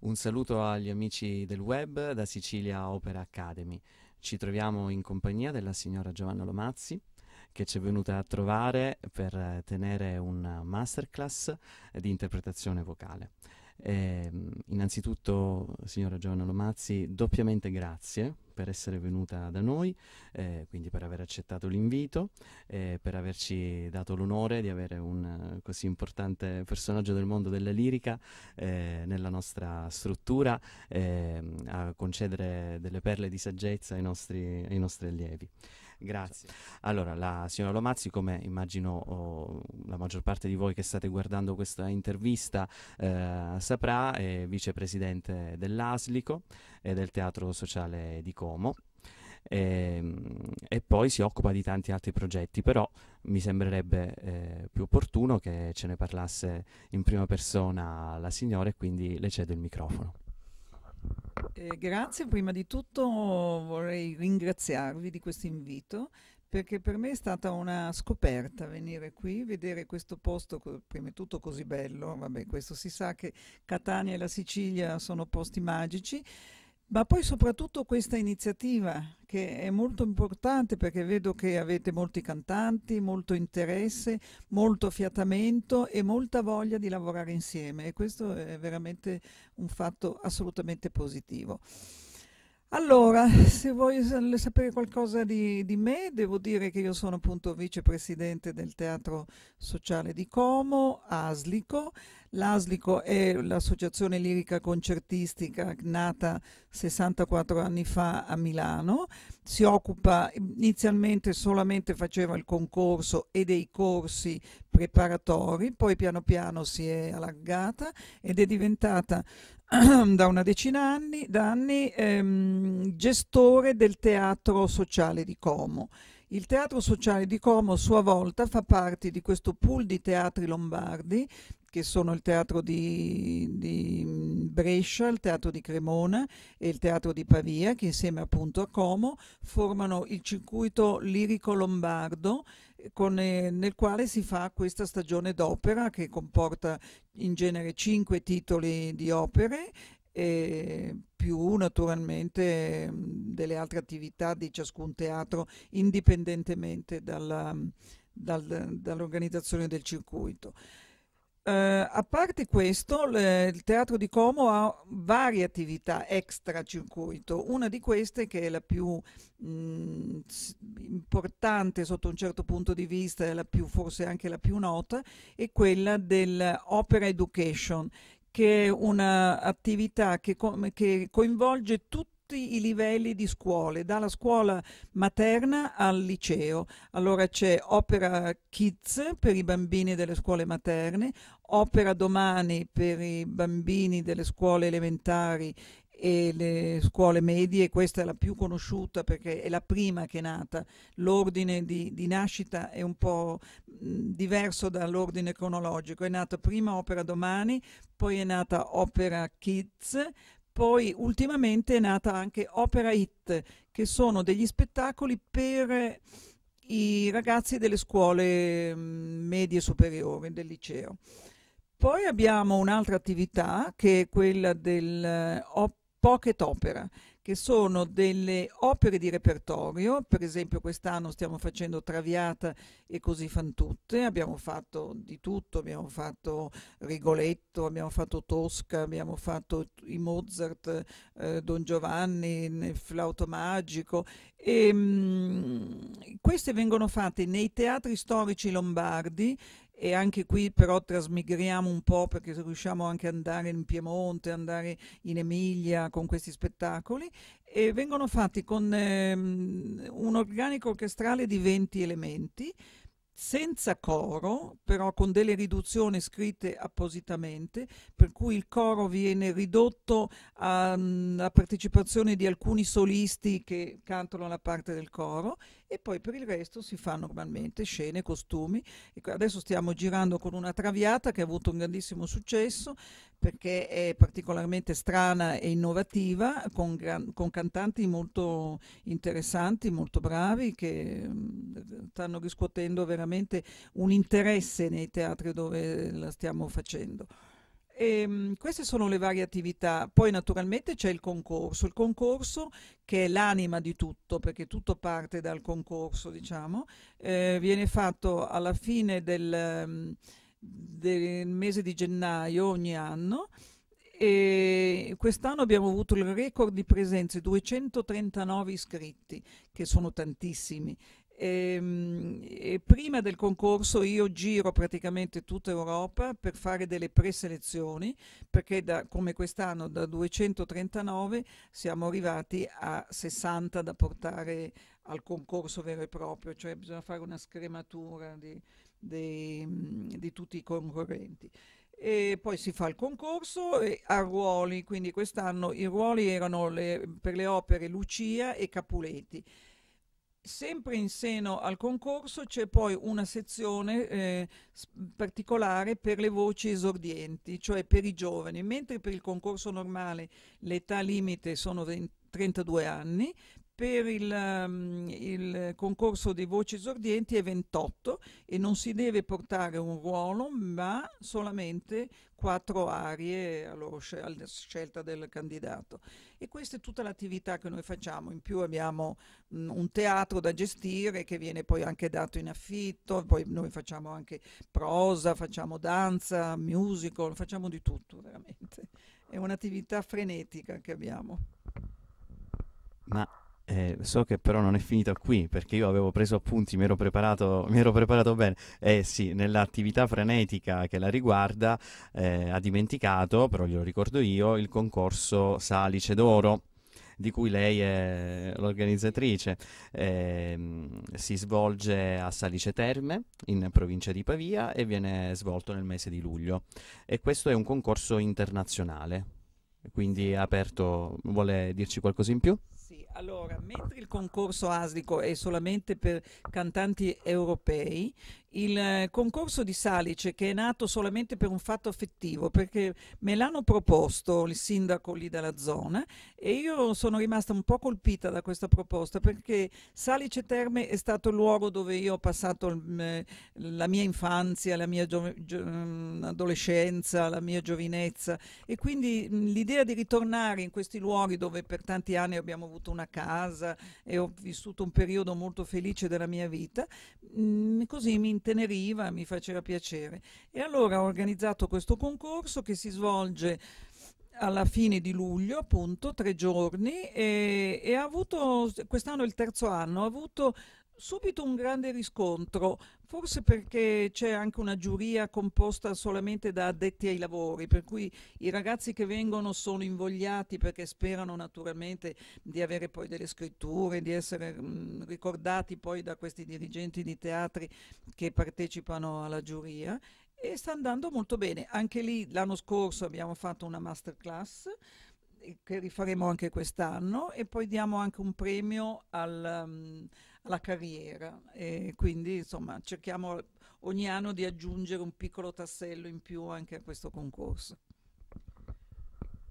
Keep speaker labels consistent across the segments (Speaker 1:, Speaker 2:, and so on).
Speaker 1: Un saluto agli amici del web da Sicilia Opera Academy. Ci troviamo in compagnia della signora Giovanna Lomazzi che ci è venuta a trovare per tenere un masterclass di interpretazione vocale. Innanzitutto, signora Giovanna Lomazzi, doppiamente grazie per essere venuta da noi, quindi per aver accettato l'invito, per averci dato l'onore di avere un così importante personaggio del mondo della lirica nella nostra struttura, a concedere delle perle di saggezza ai nostri allievi. Grazie. Allora, la signora Lomazzi, come immagino la maggior parte di voi che state guardando questa intervista saprà, è vicepresidente dell'ASLICO e del Teatro Sociale di Como. E poi si occupa di tanti altri progetti, però mi sembrerebbe più opportuno che ce ne parlasse in prima persona la signora, e quindi le cedo il microfono.
Speaker 2: Grazie, prima di tutto vorrei ringraziarvi di questo invito perché per me è stata una scoperta venire qui, vedere questo posto, prima di tutto così bello, vabbè questo si sa che Catania e la Sicilia sono posti magici, ma poi soprattutto questa iniziativa che è molto importante perché vedo che avete molti cantanti, molto interesse, molto fiatamento e molta voglia di lavorare insieme e questo è veramente un fatto assolutamente positivo. Allora, se vuoi sapere qualcosa di me, devo dire che io sono appunto vicepresidente del Teatro Sociale di Como, ASLICO. L'ASLICO è l'associazione lirica concertistica nata 64 anni fa a Milano. Si occupa inizialmente solamente faceva il concorso e dei corsi preparatori, poi piano piano si è allargata ed è diventata da una decina d'anni gestore del Teatro Sociale di Como. Il Teatro Sociale di Como a sua volta fa parte di questo pool di teatri lombardi che sono il Teatro di Brescia, il Teatro di Cremona e il Teatro di Pavia, che insieme appunto a Como formano il circuito lirico lombardo nel quale si fa questa stagione d'opera che comporta in genere 5 titoli di opere più naturalmente delle altre attività di ciascun teatro indipendentemente dall'organizzazione del circuito. A parte questo, il Teatro di Como ha varie attività extra circuito. Una di queste, che è la più importante sotto un certo punto di vista, è la più, forse anche la più nota, è quella dell'Opera Education, che è un'attività che coinvolge tutti i livelli di scuole, dalla scuola materna al liceo. Allora c'è Opera Kids per i bambini delle scuole materne, Opera Domani per i bambini delle scuole elementari e le scuole medie, questa è la più conosciuta perché è la prima che è nata. L'ordine di nascita è un po' diverso dall'ordine cronologico, è nata prima Opera Domani, poi è nata Opera Kids, poi ultimamente è nata anche Opera Hit, che sono degli spettacoli per i ragazzi delle scuole medie superiori, del liceo. Poi abbiamo un'altra attività che è quella del pocket opera, che sono delle opere di repertorio. Per esempio quest'anno stiamo facendo Traviata e Così fan tutte, abbiamo fatto di tutto, abbiamo fatto Rigoletto, abbiamo fatto Tosca, abbiamo fatto i Mozart, Don Giovanni, il Flauto Magico e queste vengono fatte nei teatri storici lombardi e anche qui però trasmigriamo un po' perché riusciamo anche ad andare in Piemonte, andare in Emilia con questi spettacoli e vengono fatti con un organico orchestrale di 20 elementi senza coro, però con delle riduzioni scritte appositamente, per cui il coro viene ridotto alla partecipazione di alcuni solisti che cantano la parte del coro e poi per il resto si fa normalmente scene, costumi. Ecco, adesso stiamo girando con una Traviata che ha avuto un grandissimo successo perché è particolarmente strana e innovativa, con cantanti molto interessanti, molto bravi, che stanno riscuotendo veramente un interesse nei teatri dove la stiamo facendo. Queste sono le varie attività. Poi naturalmente c'è il concorso che è l'anima di tutto, perché tutto parte dal concorso, diciamo. Viene fatto alla fine del mese di gennaio ogni anno e quest'anno abbiamo avuto il record di presenze, 239 iscritti, che sono tantissimi. E prima del concorso io giro praticamente tutta Europa per fare delle preselezioni, perché come quest'anno da 239 siamo arrivati a 60 da portare al concorso vero e proprio, cioè bisogna fare una scrematura di tutti i concorrenti. E poi si fa il concorso a ruoli, quindi quest'anno i ruoli erano per le opere Lucia e Capuleti. Sempre in seno al concorso c'è poi una sezione particolare per le voci esordienti, cioè per i giovani, mentre per il concorso normale l'età limite sono 32 anni, per il concorso dei voci esordienti è 28 e non si deve portare un ruolo, ma solamente 4 arie alla scelta del candidato. E questa è tutta l'attività che noi facciamo. In più abbiamo un teatro da gestire che viene poi anche dato in affitto, poi noi facciamo anche prosa, facciamo danza, musical, facciamo di tutto veramente. È un'attività frenetica che abbiamo.
Speaker 1: Ma so che però non è finita qui, perché io avevo preso appunti, mi ero preparato bene. Eh sì, nell'attività frenetica che la riguarda, ha dimenticato, però glielo ricordo io, il concorso Salice d'Oro, di cui lei è l'organizzatrice. Si svolge a Salice Terme, in provincia di Pavia, e viene svolto nel mese di luglio. E questo è un concorso internazionale, quindi è aperto. Vuole dirci qualcosa in più?
Speaker 2: Sì, allora, mentre il concorso ASLICO è solamente per cantanti europei, il concorso di Salice, che è nato solamente per un fatto affettivo, perché me l'hanno proposto il sindaco lì della zona e io sono rimasta un po' colpita da questa proposta, perché Salice Terme è stato il luogo dove io ho passato la mia infanzia, la mia adolescenza, la mia giovinezza, e quindi l'idea di ritornare in questi luoghi dove per tanti anni abbiamo avuto una casa e ho vissuto un periodo molto felice della mia vita, così mi inteneriva, mi faceva piacere. E allora ho organizzato questo concorso che si svolge alla fine di luglio, appunto, 3 giorni, e ha avuto, quest'anno è il terzo anno, ha avuto subito un grande riscontro, forse perché c'è anche una giuria composta solamente da addetti ai lavori, per cui i ragazzi che vengono sono invogliati perché sperano naturalmente di avere poi delle scritture, di essere ricordati poi da questi dirigenti di teatri che partecipano alla giuria. E sta andando molto bene. Anche lì l'anno scorso abbiamo fatto una masterclass che rifaremo anche quest'anno e poi diamo anche un premio alla carriera e quindi insomma cerchiamo ogni anno di aggiungere un piccolo tassello in più anche a questo concorso.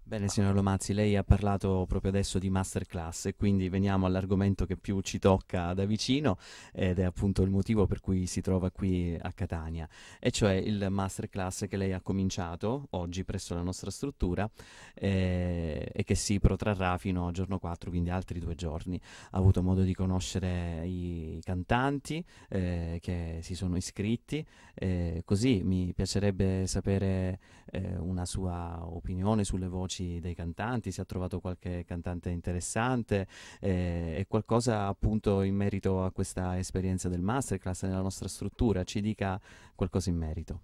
Speaker 1: Bene, signor Lomazzi, lei ha parlato proprio adesso di masterclass e quindi veniamo all'argomento che più ci tocca da vicino ed è appunto il motivo per cui si trova qui a Catania, e cioè il masterclass che lei ha cominciato oggi presso la nostra struttura e che si protrarrà fino al giorno 4, quindi altri 2 giorni. Ha avuto modo di conoscere i cantanti che si sono iscritti, così mi piacerebbe sapere una sua opinione sulle voci dei cantanti, se ha trovato qualche cantante interessante e qualcosa appunto in merito a questa esperienza del masterclass nella nostra struttura. Ci dica qualcosa in merito.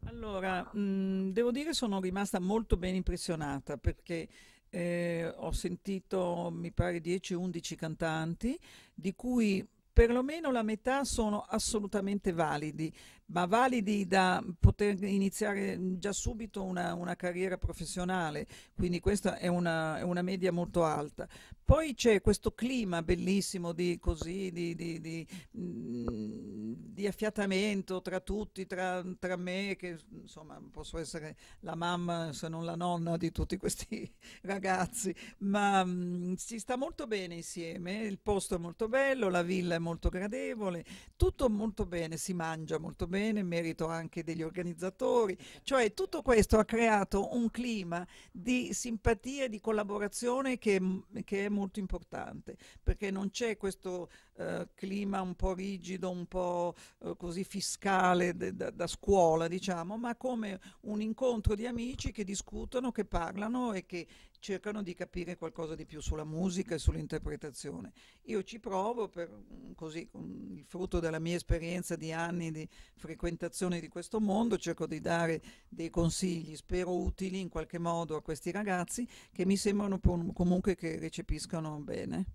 Speaker 2: Allora, devo dire sono rimasta molto ben impressionata perché ho sentito, mi pare, 10-11 cantanti, di cui perlomeno la metà sono assolutamente validi, ma validi da poter iniziare già subito una carriera professionale, quindi questa è una media molto alta. Poi c'è questo clima bellissimo di affiatamento tra tutti, tra me, che insomma posso essere la mamma se non la nonna di tutti questi ragazzi, ma si sta molto bene insieme, il posto è molto bello, la villa è molto gradevole, tutto molto bene, si mangia molto bene, merito anche degli organizzatori, cioè tutto questo ha creato un clima di simpatia e di collaborazione che è molto importante, perché non c'è questo clima un po' rigido, un po' così fiscale da scuola, diciamo, ma come un incontro di amici che discutono, che parlano e che cercano di capire qualcosa di più sulla musica e sull'interpretazione. Io ci provo così, con il frutto della mia esperienza di anni di frequentazione di questo mondo, cerco di dare dei consigli, spero utili in qualche modo a questi ragazzi che mi sembrano comunque che recepiscano bene.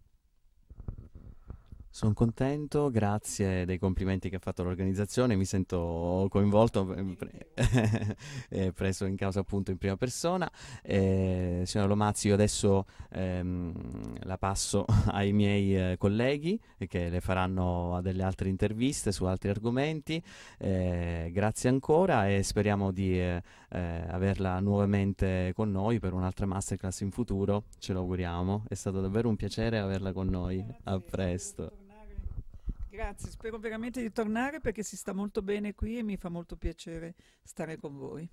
Speaker 1: Sono contento, grazie dei complimenti che ha fatto l'organizzazione, mi sento coinvolto, preso in causa appunto in prima persona. Signora Lomazzi, io adesso la passo ai miei colleghi che le faranno delle altre interviste su altri argomenti. Grazie ancora e speriamo di averla nuovamente con noi per un'altra masterclass in futuro, ce lo auguriamo. È stato davvero un piacere averla con noi. A
Speaker 2: Grazie, spero di
Speaker 1: presto.
Speaker 2: tornare. Grazie, spero veramente di tornare perché si sta molto bene qui e mi fa molto piacere stare con voi.